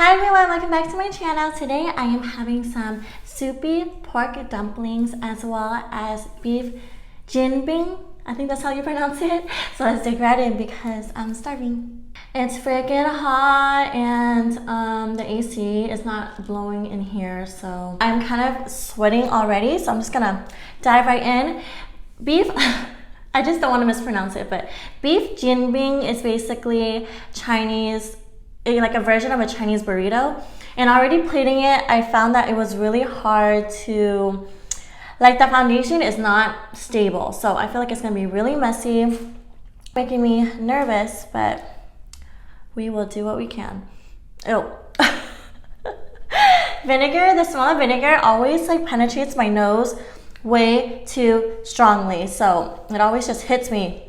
Hi everyone, welcome back to my channel. Today I am having some soupy pork dumplings as well as beef Jianbing. I think that's how you pronounce it. So let's dig right in because I'm starving. It's freaking hot and the AC is not blowing in here, so I'm kind of sweating already, so I'm just gonna dive right in. Beef I just don't want to mispronounce it, but beef Jianbing is basically Chinese, like a version of a Chinese burrito. And already plating it, I found that it was really hard to, like, the foundation is not stable. So I feel like it's gonna be really messy, making me nervous, but we will do what we can. Oh. Vinegar, the smell of vinegar always like penetrates my nose way too strongly. So it always just hits me.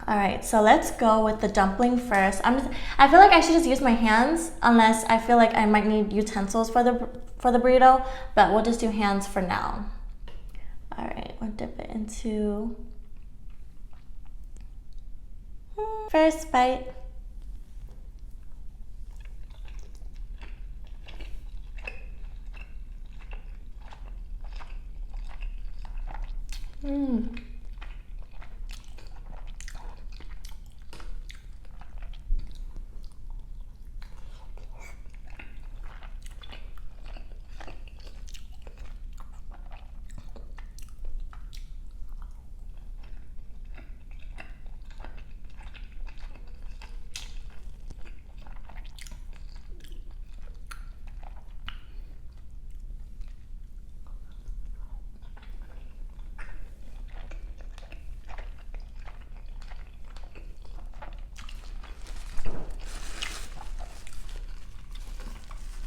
All right, so let's go with the dumpling first. I feel like I should just use my hands unless I feel like I might need utensils for the burrito, but we'll just do hands for now. All right, we'll dip it into first bite.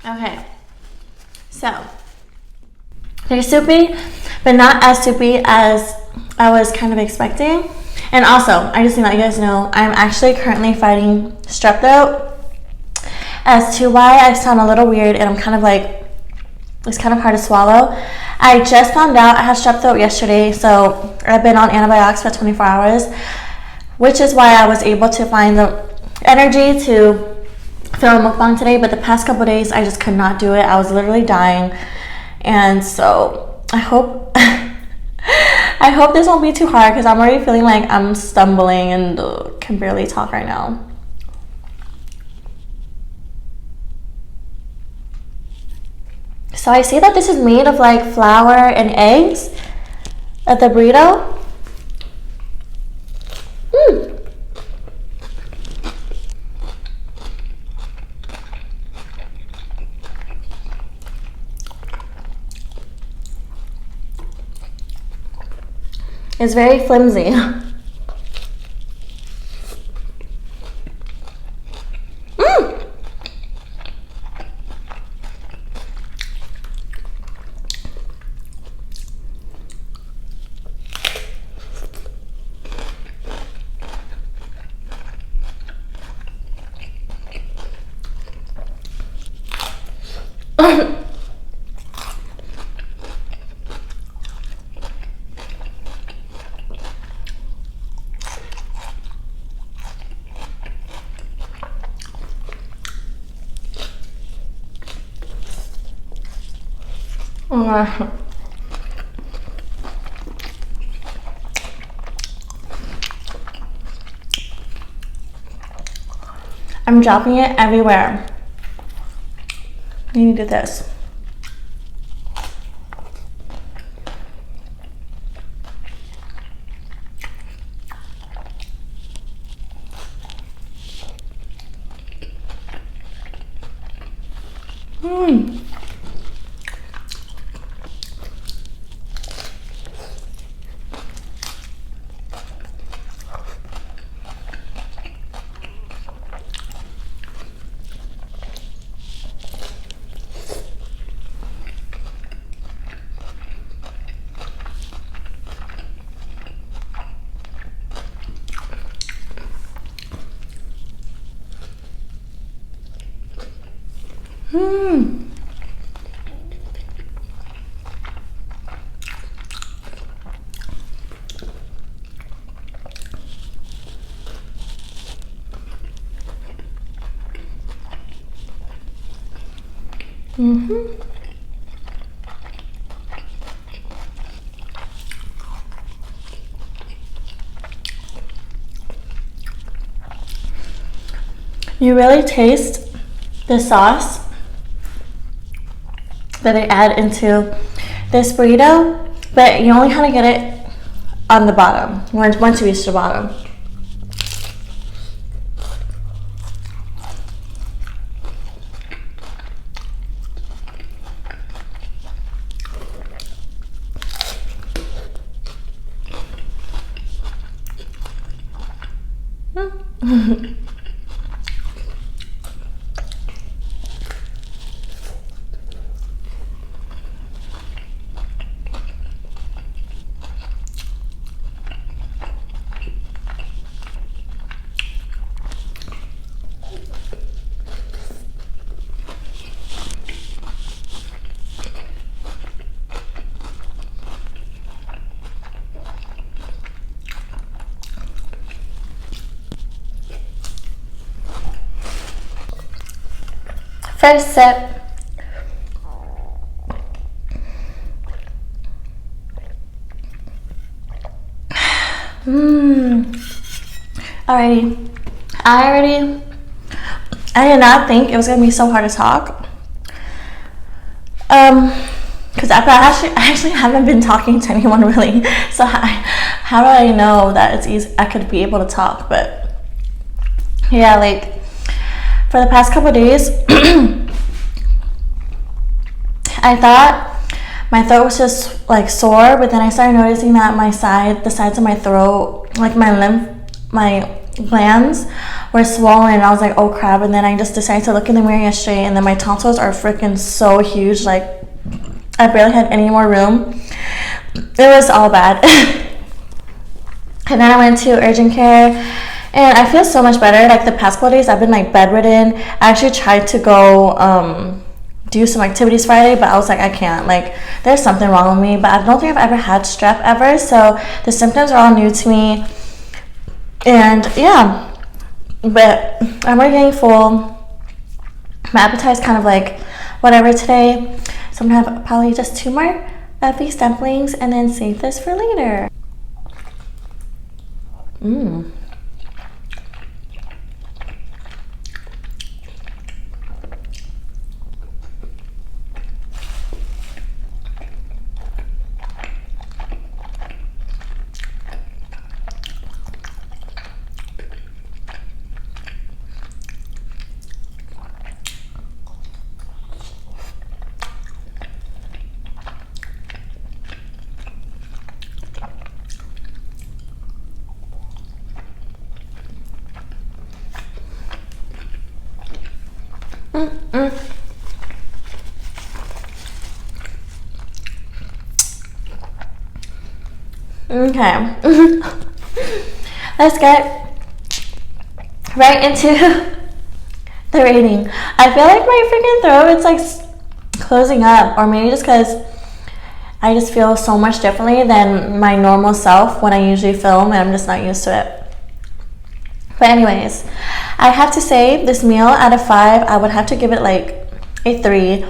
Okay, so they're soupy, but not as soupy as I was kind of expecting. And also, I just need to let you guys know, I'm actually currently fighting strep throat. As to why I sound a little weird and I'm kind of like, it's kind of hard to swallow. I just found out I had strep throat yesterday, so I've been on antibiotics for 24 hours, which is why I was able to find the energy to film a mukbang today, but the past couple days I just could not do it. I was literally dying, and so I hope I hope this won't be too hard because I'm already feeling like I'm stumbling and can barely talk right now. So I see that this is made of like flour and eggs at the burrito. It's very flimsy. I'm dropping it everywhere. You need to do this. You really taste the sauce that they add into this burrito, but you only kind of get it on the bottom once you reach the bottom. First sip. Alrighty. I did not think it was gonna be so hard to talk. Because I actually haven't been talking to anyone really. So how do I know that it's easy? I could be able to talk, but yeah, like for the past couple of days, I thought my throat was just like sore, but then I started noticing that the sides of my throat, like my glands were swollen. I was like, oh crap. And then I just decided to look in the mirror yesterday, and then my tonsils are freaking so huge, like I barely had any more room. It was all bad. And then I went to urgent care, and I feel so much better. Like the past couple days I've been like bedridden. I actually tried to go do some activities Friday, but I was like, I can't, like there's something wrong with me. But I don't think I've ever had strep ever, so the symptoms are all new to me. And yeah, but I'm already getting full. My appetite's kind of like whatever today, so I'm gonna have probably just 2 more of these dumplings and then save this for later. Okay. Let's get right into the rating. I feel like my freaking throat, it's like closing up, or maybe just because I just feel so much differently than my normal self when I usually film, and I'm just not used to it. But anyways, I have to say this meal out of 5, I would have to give it like a 3.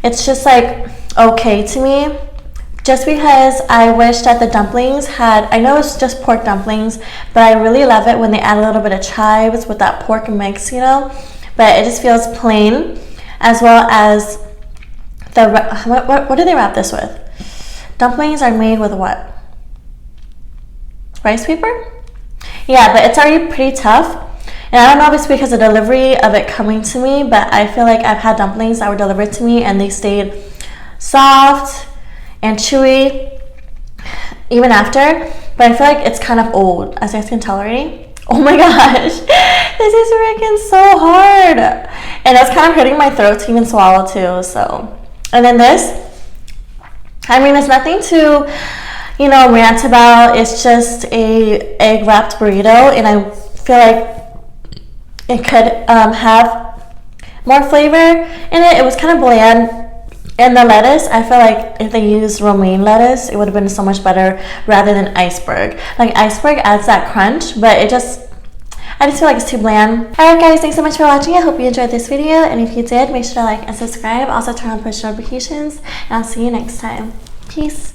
It's just like okay to me, just because I wish that the dumplings had, I know it's just pork dumplings, but I really love it when they add a little bit of chives with that pork mix, you know, but it just feels plain. As well as what do they wrap this with? Dumplings are made with what? Rice paper? Yeah, but it's already pretty tough. And I don't know if it's because of the delivery of it coming to me, but I feel like I've had dumplings that were delivered to me and they stayed soft and chewy even after, but I feel like it's kind of old, as you guys can tell already. Oh my gosh, this is freaking so hard, and it's kind of hurting my throat to even swallow too. So, and then this, I mean, it's nothing to, you know, rant about. It's just a egg wrapped burrito, and I feel like it could have more flavor in it. It was kind of bland. And the lettuce, I feel like if they used romaine lettuce, it would have been so much better rather than iceberg. Like iceberg adds that crunch, but it just, I just feel like it's too bland. Alright guys, thanks so much for watching. I hope you enjoyed this video, and if you did, make sure to like and subscribe. Also turn on push notifications, and I'll see you next time. Peace.